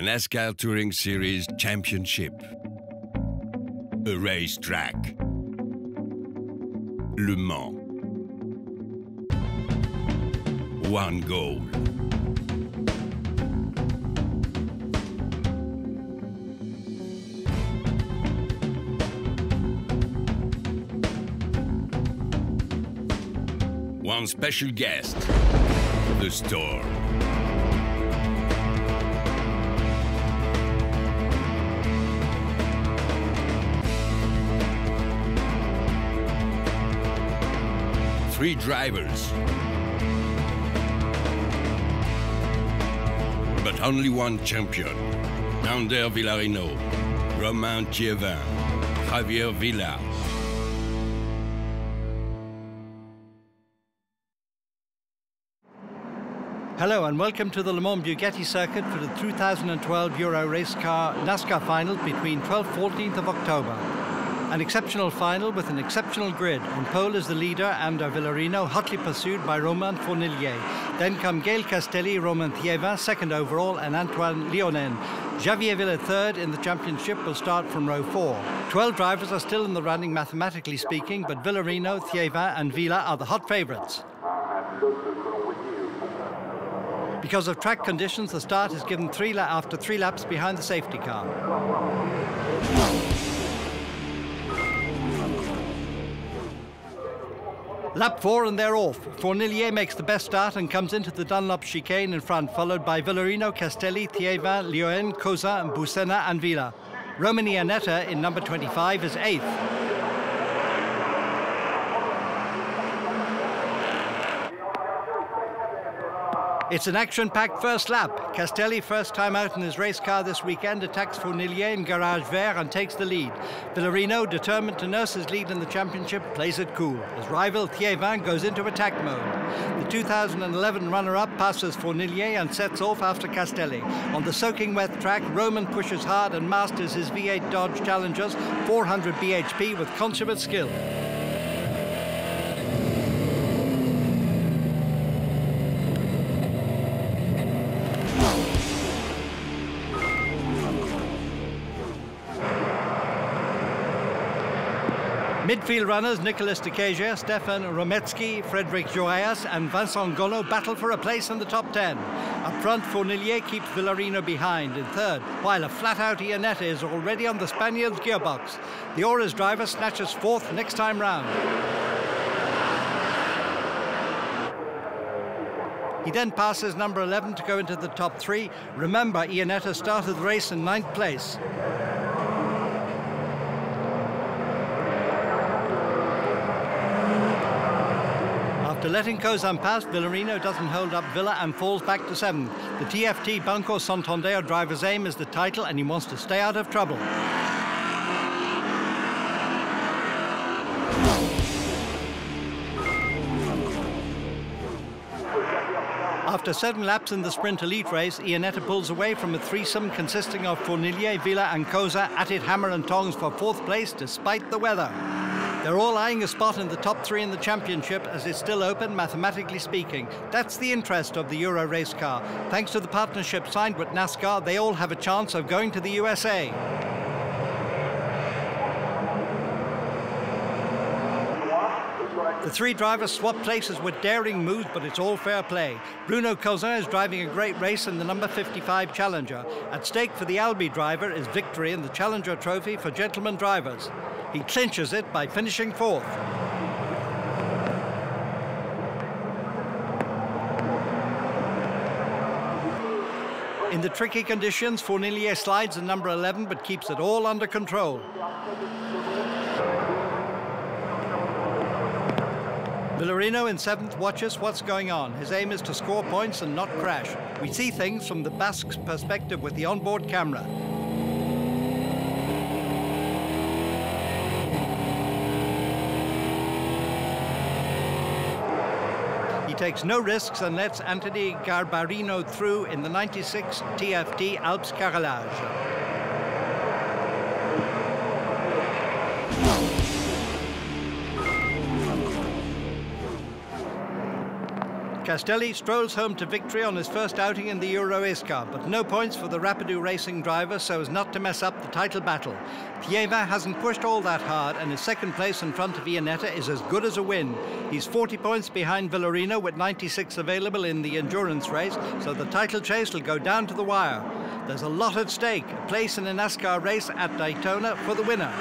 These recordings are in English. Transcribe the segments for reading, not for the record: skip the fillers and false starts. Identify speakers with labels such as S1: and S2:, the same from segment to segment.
S1: NASCAR Touring Series Championship. A racetrack. Le Mans. One goal. One special guest, the Storm. Three drivers, but only one champion. Under Villarino, Romain Thiévin, Javier Villa.
S2: Hello and welcome to the Le Mans Bugatti circuit for the 2012 Euro-Racecar NASCAR final between 12th-14th of October. An exceptional final with an exceptional grid. On pole is the leader, Ander Villarino, hotly pursued by Romain Fournillier. Then come Gaël Castelli, Romain Thiévin, second overall, and Antoine Lionen. Javier Villa, third in the championship, will start from row 4. 12 drivers are still in the running, mathematically speaking, but Villarino, Thiévin, and Villa are the hot favourites. Because of track conditions, the start is given after 3 laps behind the safety car. Lap 4 and they're off. Fournillier makes the best start and comes into the Dunlop chicane in front, followed by Villarino, Castelli, Thiévin, Lioen, Cousin, Busena and Villa. Romain Iannetta in number 25 is 8th. It's an action-packed first lap. Castelli, first time out in his race car this weekend, attacks Fournillier in Garage Vert and takes the lead. Villarino, determined to nurse his lead in the championship, plays it cool. His rival, Thiévin, goes into attack mode. The 2011 runner-up passes Fournillier and sets off after Castelli. On the soaking wet track, Romain pushes hard and masters his V8 Dodge Challengers, 400 bhp with consummate skill. Midfield runners Nicolas de Cager, Stefan Rometsky, Frédéric Joayas and Vincent Gonneau battle for a place in the top 10. Up front, Fournillier keeps Villarino behind in third, while a flat-out Iannetta is already on the Spaniard's gearbox. The Auras driver snatches 4th next time round. He then passes number 11 to go into the top 3. Remember, Iannetta started the race in 9th place. After letting Cousin pass, Villarino doesn't hold up Villa and falls back to 7th. The TFT Banco Santander driver's aim is the title and he wants to stay out of trouble. After 7 laps in the Sprint Elite race, Iannetta pulls away from a threesome consisting of Fournillier, Villa and Cousin at it hammer and tongs for 4th place despite the weather. They're all eyeing a spot in the top 3 in the championship as it's still open, mathematically speaking. That's the interest of the Euro race car. Thanks to the partnership signed with NASCAR, they all have a chance of going to the USA. The 3 drivers swap places with daring moves, but it's all fair play. Bruno Cousin is driving a great race in the number 55 Challenger. At stake for the Albi driver is victory in the Challenger Trophy for gentlemen drivers. He clinches it by finishing 4th. In the tricky conditions, Fournillier slides in number 11 but keeps it all under control. Villarino in 7th watches what's going on. His aim is to score points and not crash. We see things from the Basque's perspective with the onboard camera. He takes no risks and lets Anthony Garbarino through in the 96 TFT Alps Carrelage. Castelli strolls home to victory on his first outing in the Euro-Racecar, but no points for the Rapido Racing driver so as not to mess up the title battle. Thieva hasn't pushed all that hard, and his second place in front of Iannetta is as good as a win. He's 40 points behind Villarino with 96 available in the endurance race, so the title chase will go down to the wire. There's a lot at stake, a place in a NASCAR race at Daytona for the winner.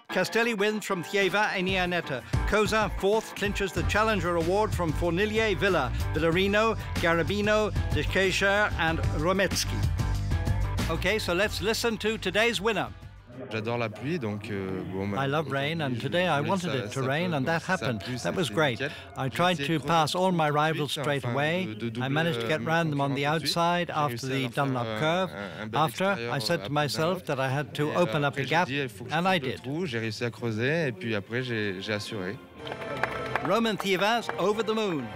S2: Castelli wins from Thieva and Iannetta. Cosa, fourth, clinches the Challenger Award from Fornilier, Villa, Villarino, Garabino, De Kecher and Rometsky. Okay, so let's listen to today's winner.
S3: J'adore la pluie, donc
S2: I love rain, and today I wanted it to rain, and that happened. That was great. I tried to pass all my rivals straight away. I managed to get round them on the outside after the Dunlop curve. After, I said to myself that I had to open up a gap, and I did.
S3: J'ai réussi à creuser, et puis après j'ai assuré.
S2: Roman Thieva's over the moon.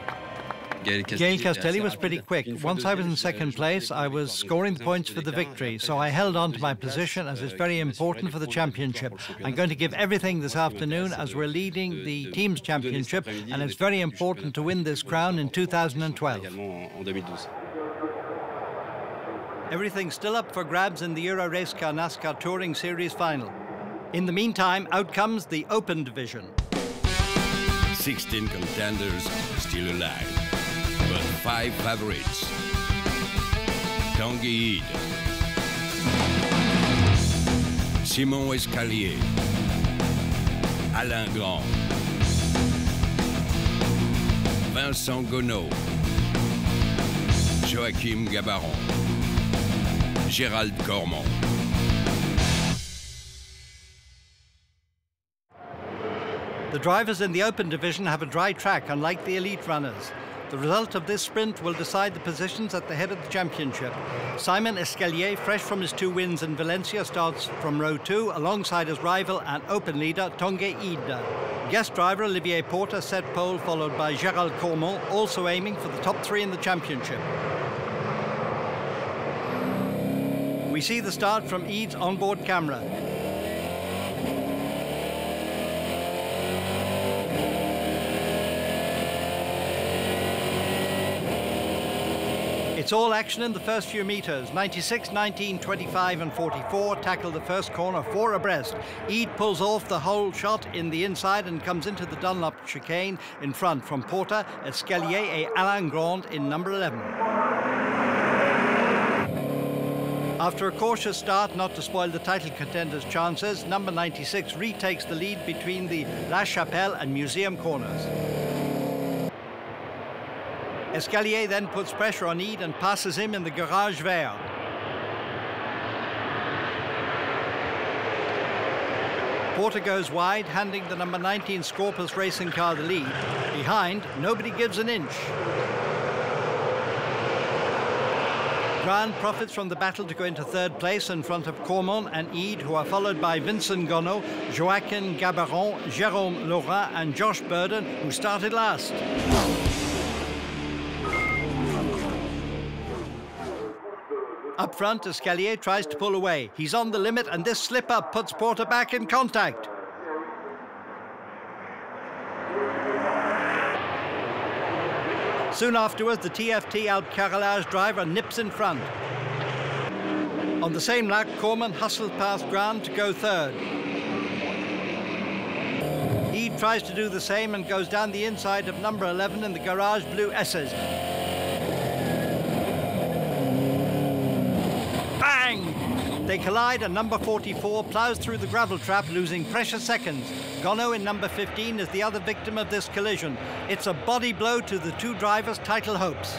S2: Gail Castelli was pretty quick. Once I was in second place, I was scoring the points for the victory, so I held on to my position as it's very important for the championship. I'm going to give everything this afternoon as we're leading the team's championship, and it's very important to win this crown in 2012. Everything's still up for grabs in the Euro-Racecar NASCAR Touring Series final. In the meantime, out comes the Open Division.
S1: 16 contenders still alive, but 5 favorites. Tanguy Ide, Simon Escalier, Alain Grand, Vincent Gonneau, Joachim Gabaron, Gérald Cormont.
S2: The drivers in the Open Division have a dry track, unlike the elite runners. The result of this sprint will decide the positions at the head of the championship. Simon Escalier, fresh from his 2 wins in Valencia, starts from row 2 alongside his rival and Open leader Tanguy Ide. Guest driver Olivier Porter set pole, followed by Gérald Cormont, also aiming for the top 3 in the championship. We see the start from Ide's onboard camera. It's all action in the first few meters. 96, 19, 25 and 44 tackle the first corner 4 abreast. Ide pulls off the whole shot in the inside and comes into the Dunlop chicane in front from Porter, Escalier et Alain Grand in number 11. After a cautious start not to spoil the title contenders' chances, number 96 retakes the lead between the La Chapelle and Museum corners. Escalier then puts pressure on Ide and passes him in the Garage Vert. Porter goes wide, handing the number 19 Scorpus racing car the lead. Behind, nobody gives an inch. Grant profits from the battle to go into third place in front of Cormont and Ide, who are followed by Vincent Gonneau, Joachim Gabaron, Jérôme Laurent and Josh Burden, who started last. Up front, Escalier tries to pull away. He's on the limit, and this slip-up puts Porter back in contact. Soon afterwards, the TFT Alp Carrelage driver nips in front. On the same lap, Cormont hustles past Grant to go third. Ide tries to do the same and goes down the inside of number 11 in the Garage Blue S's. They collide and number 44 plows through the gravel trap, losing precious seconds. Gonneau in number 15 is the other victim of this collision. It's a body blow to the 2 drivers' title hopes.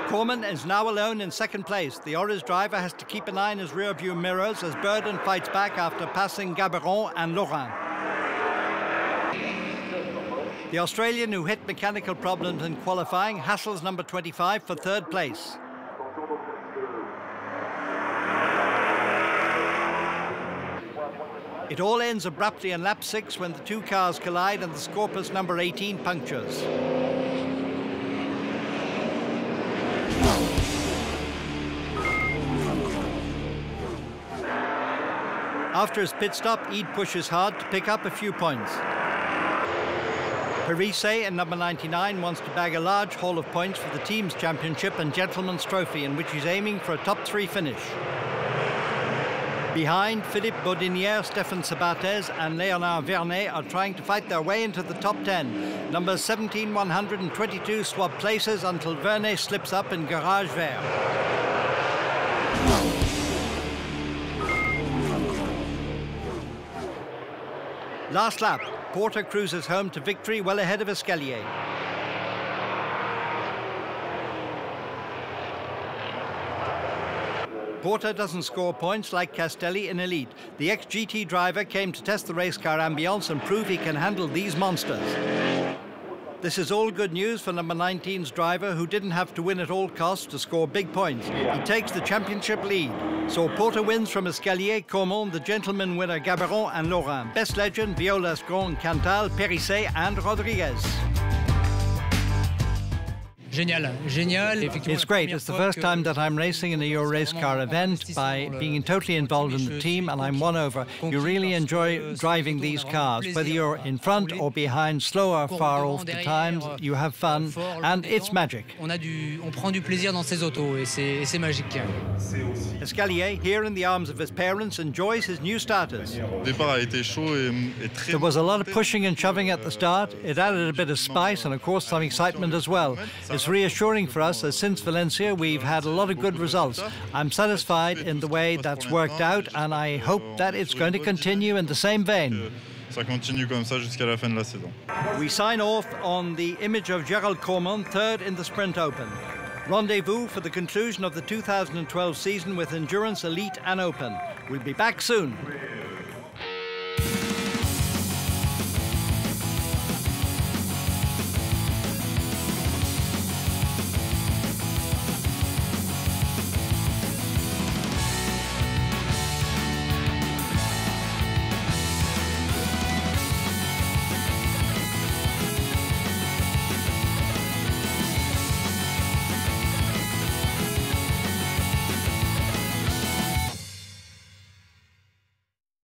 S2: Cormont is now alone in second place. The Oris driver has to keep an eye on his rear-view mirrors as Burden fights back after passing Gabaron and Laurent. The Australian, who hit mechanical problems in qualifying, hassles number 25 for third place. It all ends abruptly in lap 6 when the 2 cars collide and the Scorpus number 18 punctures. After his pit stop, Ede pushes hard to pick up a few points. Parise in number 99 wants to bag a large haul of points for the team's championship and gentleman's trophy, in which he's aiming for a top 3 finish. Behind, Philippe Baudinière, Stéphane Sabates and Léonard Vernet are trying to fight their way into the top 10. Numbers 17, 122 swap places until Vernet slips up in Garage Vert. Last lap, Porter cruises home to victory well ahead of Escalier. Porter doesn't score points like Castelli in Elite. The ex-GT driver came to test the race car ambience and prove he can handle these monsters. This is all good news for number 19's driver, who didn't have to win at all costs to score big points. He takes the championship lead. So Porter wins from Escalier, Caumont, the gentleman winner Gaberon and Laurent. Best legend, Violas, Grand, Cantal, Périsset and Rodriguez. It's great. It's the first time that I'm racing in a Euro-Racecar event by being totally involved in the team, and I'm won over. You really enjoy driving these cars, whether you're in front or behind, slow or far off the times, you have fun, and it's magic. Escalier, here in the arms of his parents, enjoys his new starters. There was a lot of pushing and shoving at the start. It added a bit of spice and, of course, some excitement as well. It's reassuring for us as since Valencia we've had a lot of good results. I'm satisfied in the way that's worked out, and I hope that it's going to continue in the same vein. We sign off on the image of Gérald Caumont, third in the Sprint Open. Rendezvous for the conclusion of the 2012 season with Endurance, Elite and Open. We'll be back soon.